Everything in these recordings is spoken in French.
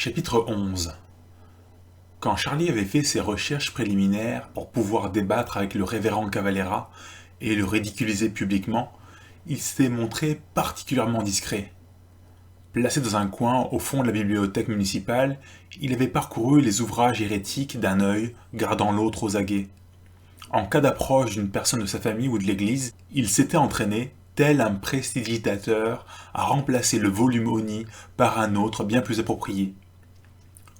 Chapitre 11. Quand Charlie avait fait ses recherches préliminaires pour pouvoir débattre avec le révérend Cavalera et le ridiculiser publiquement, il s'était montré particulièrement discret. Placé dans un coin au fond de la bibliothèque municipale, il avait parcouru les ouvrages hérétiques d'un œil, gardant l'autre aux aguets. En cas d'approche d'une personne de sa famille ou de l'église, il s'était entraîné, tel un prestidigitateur, à remplacer le volume honni par un autre bien plus approprié.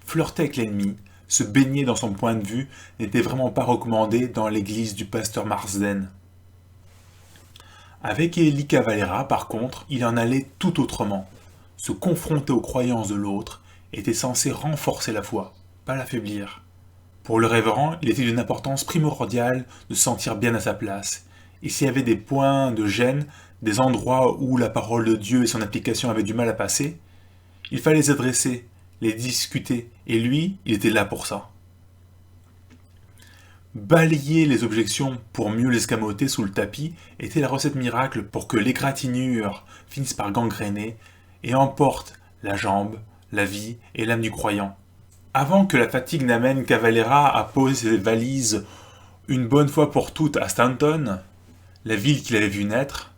Flirter avec l'ennemi, se baigner dans son point de vue, n'était vraiment pas recommandé dans l'église du pasteur Marsden. Avec Élie Cavalera, par contre, il en allait tout autrement. Se confronter aux croyances de l'autre était censé renforcer la foi, pas l'affaiblir. Pour le révérend, il était d'une importance primordiale de se sentir bien à sa place. Et s'il y avait des points de gêne, des endroits où la parole de Dieu et son application avaient du mal à passer, il fallait les adresser, les discuter, et lui, il était là pour ça. Balayer les objections pour mieux les escamoter sous le tapis était la recette miracle pour que l'égratignure finisse par gangréner et emporte la jambe, la vie et l'âme du croyant. Avant que la fatigue n'amène Cavalera à poser ses valises une bonne fois pour toutes à Stanton, la ville qu'il avait vue naître,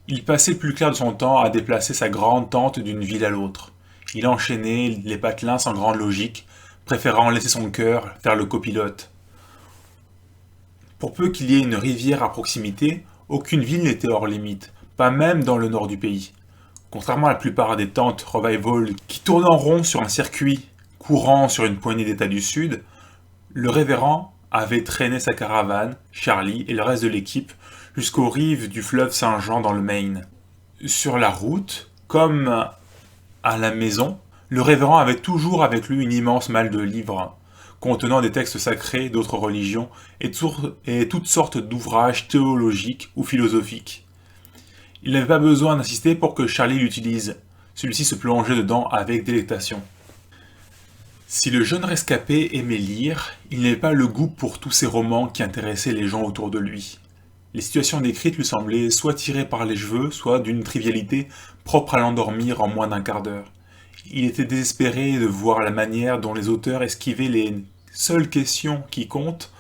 il passait le plus clair de son temps à déplacer sa grande tente d'une ville à l'autre. Il enchaînait les patelins sans grande logique, préférant laisser son cœur faire le copilote. Pour peu qu'il y ait une rivière à proximité, aucune ville n'était hors limite, pas même dans le nord du pays. Contrairement à la plupart des tentes revival qui tournent en rond sur un circuit courant sur une poignée d'États du Sud, le révérend avait traîné sa caravane, Charlie et le reste de l'équipe jusqu'aux rives du fleuve Saint-Jean dans le Maine. Sur la route, comme à la maison, le révérend avait toujours avec lui une immense malle de livres, contenant des textes sacrés d'autres religions et toutes sortes d'ouvrages théologiques ou philosophiques. Il n'avait pas besoin d'insister pour que Charlie l'utilise. Celui-ci se plongeait dedans avec délectation. Si le jeune rescapé aimait lire, il n'avait pas le goût pour tous ces romans qui intéressaient les gens autour de lui. Les situations décrites lui semblaient soit tirées par les cheveux, soit d'une trivialité propre à l'endormir en moins d'un quart d'heure. Il était désespéré de voir la manière dont les auteurs esquivaient les seules questions qui comptent,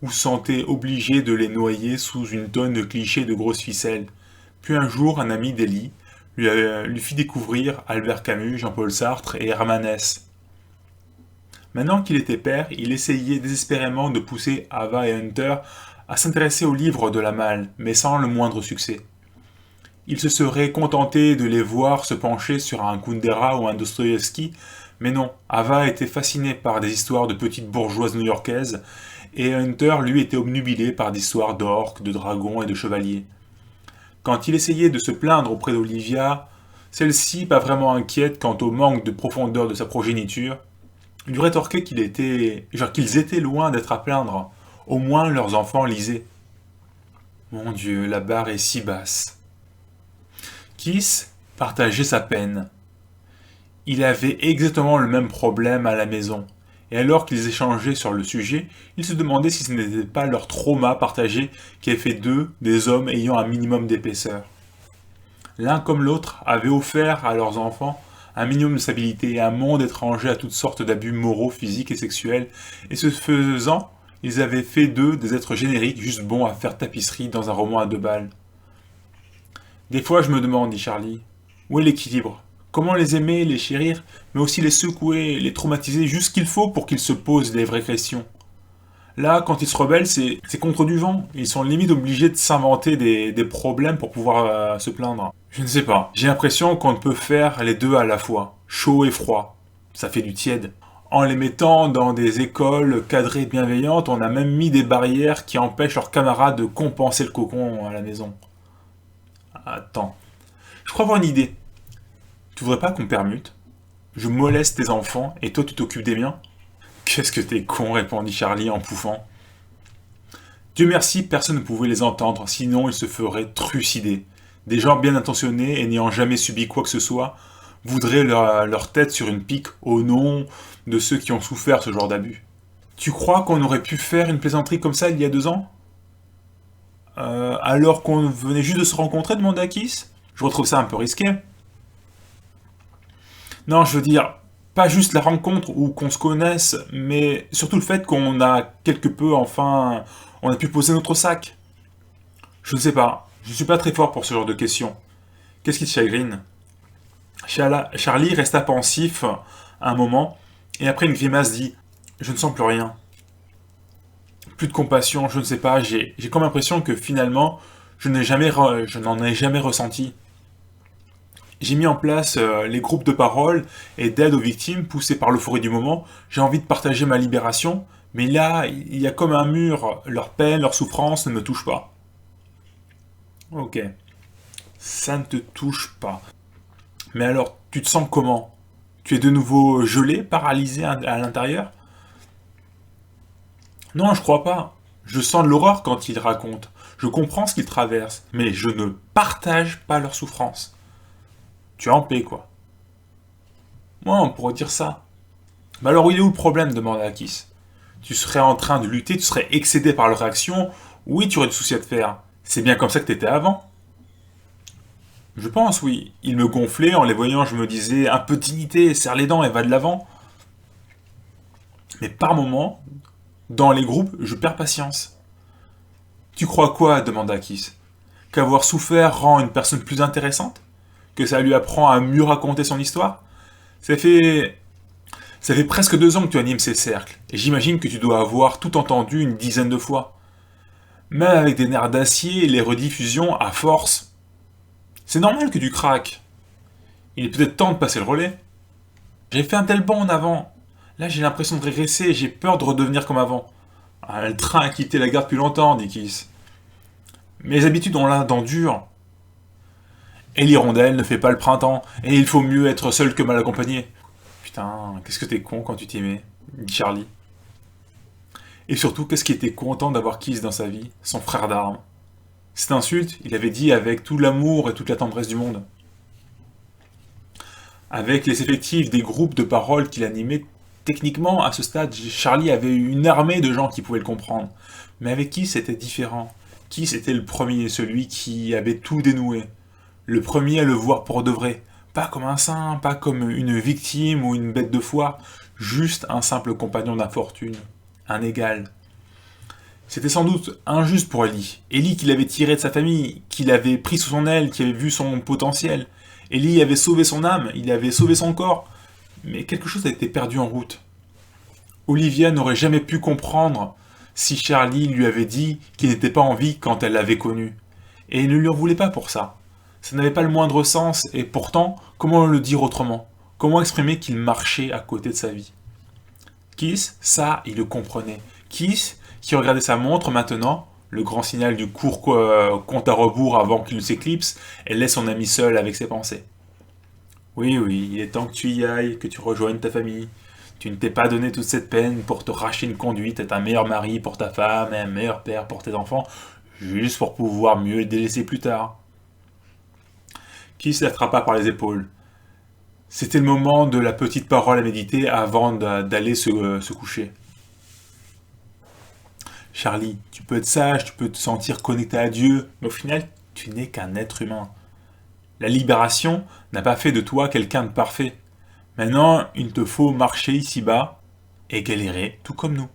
ou se sentaient obligés de les noyer sous une tonne de clichés et de grosses ficelles. Puis un jour, un ami d'Élie lui fit découvrir Albert Camus, Jean-Paul Sartre et Hermann Hesse. Maintenant qu'il était père, il essayait désespérément de pousser Ava et Hunter à s'intéresser aux livres de la malle, mais sans le moindre succès. Il se serait contenté de les voir se pencher sur un Kundera ou un Dostoïevski, mais non, Ava était fasciné par des histoires de petites bourgeoises new-yorkaises, et Hunter, lui, était obnubilé par des histoires d'orques, de dragons et de chevaliers. Qu'il essayait de se plaindre auprès d'Olivia, celle-ci, pas vraiment inquiète quant au manque de profondeur de sa progéniture, lui rétorquait qu'ils étaient loin d'être à plaindre. Au moins leurs enfants lisaient. Mon Dieu, la barre est si basse. Kiss partageait sa peine. Il avait exactement le même problème à la maison, et alors qu'ils échangeaient sur le sujet, il se demandait si ce n'était pas leur trauma partagé qui avait fait d'eux des hommes ayant un minimum d'épaisseur. L'un comme l'autre avaient offert à leurs enfants un minimum de stabilité et un monde étranger à toutes sortes d'abus moraux, physiques et sexuels, et ce faisant, ils avaient fait d'eux des êtres génériques juste bons à faire tapisserie dans un roman à 2 balles. Des fois je me demande, dit Charlie, où est l'équilibre ? Comment les aimer, les chérir, mais aussi les secouer, les traumatiser, juste ce qu'il faut pour qu'ils se posent des vraies questions. Là, quand ils se rebellent, c'est contre du vent. Ils sont limite obligés de s'inventer des problèmes pour pouvoir se plaindre. Je ne sais pas. J'ai l'impression qu'on ne peut faire les deux à la fois. Chaud et froid. Ça fait du tiède. En les mettant dans des écoles cadrées et bienveillantes, on a même mis des barrières qui empêchent leurs camarades de compenser le cocon à la maison. Attends. Je crois avoir une idée. Tu voudrais pas qu'on permute ? Je moleste tes enfants et toi tu t'occupes des miens ? Qu'est-ce que t'es con, répondit Charlie en pouffant. Dieu merci, personne ne pouvait les entendre, sinon ils se feraient trucider. Des gens bien intentionnés et n'ayant jamais subi quoi que ce soit voudraient leur tête sur une pique au nom de ceux qui ont souffert ce genre d'abus. Tu crois qu'on aurait pu faire une plaisanterie comme ça il y a 2 ans ? Alors qu'on venait juste de se rencontrer, demanda Kiss ? Je retrouve ça un peu risqué. Non, je veux dire, Pas juste la rencontre ou qu'on se connaisse, mais surtout le fait qu'on a quelque peu, enfin, on a pu poser notre sac. Je ne sais pas, je ne suis pas très fort pour ce genre de questions. Qu'est-ce qui te chagrine? Charlie resta pensif un moment, et après une grimace dit: Je ne sens plus rien. Plus de compassion, je ne sais pas, j'ai comme l'impression que finalement, je n'en ai jamais ressenti. J'ai mis en place les groupes de parole et d'aide aux victimes poussés par l'euphorie du moment. J'ai envie de partager ma libération, mais là, il y a comme un mur, leur peine, leur souffrance ne me touchent pas. Ok, ça ne te touche pas. Mais alors, tu te sens comment? Tu es de nouveau gelé, paralysé à l'intérieur? Non, je crois pas. Je sens de l'horreur quand ils racontent. Je comprends ce qu'ils traversent, mais je ne partage pas leur souffrance. Tu es en paix, quoi. Moi, on pourrait dire ça. Mais alors, il est où le problème? Demanda Akis. Tu serais en train de lutter, tu serais excédé par leur réaction. Oui, tu aurais du souci à te faire. C'est bien comme ça que t'étais avant. Je pense, oui. Ils me gonflaient, en les voyant, je me disais, un peu de dignité, serre les dents et va de l'avant. Mais par moments, dans les groupes, je perds patience. Tu crois quoi? Demanda Akis. Qu'avoir souffert rend une personne plus intéressante? Que ça lui apprend à mieux raconter son histoire? Ça fait Ça fait presque 2 ans que tu animes ces cercles, et j'imagine que tu dois avoir tout entendu une dizaine de fois. Même avec des nerfs d'acier et les rediffusions à force. C'est normal que tu craques. Il est peut-être temps de passer le relais. J'ai fait un tel bond en avant. Là, j'ai l'impression de régresser et j'ai peur de redevenir comme avant. Ah, le train a quitté la gare depuis longtemps, dit Kiss. Mes habitudes ont l'un dent dur. Et l'hirondelle ne fait pas le printemps, et il faut mieux être seul que mal accompagné. Putain, qu'est-ce que t'es con quand tu t'y mets, dit Charlie. Et surtout, qu'est-ce qui était content d'avoir Kiss dans sa vie, son frère d'armes. Cette insulte, il avait dit avec tout l'amour et toute la tendresse du monde. Avec les effectifs des groupes de parole qu'il animait, techniquement, à ce stade, Charlie avait eu une armée de gens qui pouvaient le comprendre. Mais avec Kiss, c'était différent. Kiss était le premier, celui qui avait tout dénoué. Le premier à le voir pour de vrai. Pas comme un saint, pas comme une victime ou une bête de foire, juste un simple compagnon d'infortune. Un égal. C'était sans doute injuste pour Ellie. Ellie qui l'avait tiré de sa famille, qui l'avait pris sous son aile, qui avait vu son potentiel. Ellie avait sauvé son âme, il avait sauvé son corps. Mais quelque chose a été perdu en route. Olivia n'aurait jamais pu comprendre si Charlie lui avait dit qu'il n'était pas en vie quand elle l'avait connu. Et il ne lui en voulait pas pour ça. Ça n'avait pas le moindre sens, et pourtant, comment le dire autrement? Comment exprimer qu'il marchait à côté de sa vie? Kiss, ça, il le comprenait. Kiss, qui regardait sa montre maintenant, le grand signal du court compte à rebours avant qu'il ne s'éclipse, et laisse son ami seul avec ses pensées. Oui, oui, il est temps que tu y ailles, que tu rejoignes ta famille. Tu ne t'es pas donné toute cette peine pour te racheter une conduite, être un meilleur mari pour ta femme et un meilleur père pour tes enfants, juste pour pouvoir mieux les délaisser plus tard. Kiss l'attrapa par les épaules. C'était le moment de la petite parole à méditer avant d'aller se coucher. Charlie, tu peux être sage, tu peux te sentir connecté à Dieu, mais au final, tu n'es qu'un être humain. La libération n'a pas fait de toi quelqu'un de parfait. Maintenant, il te faut marcher ici-bas et galérer tout comme nous.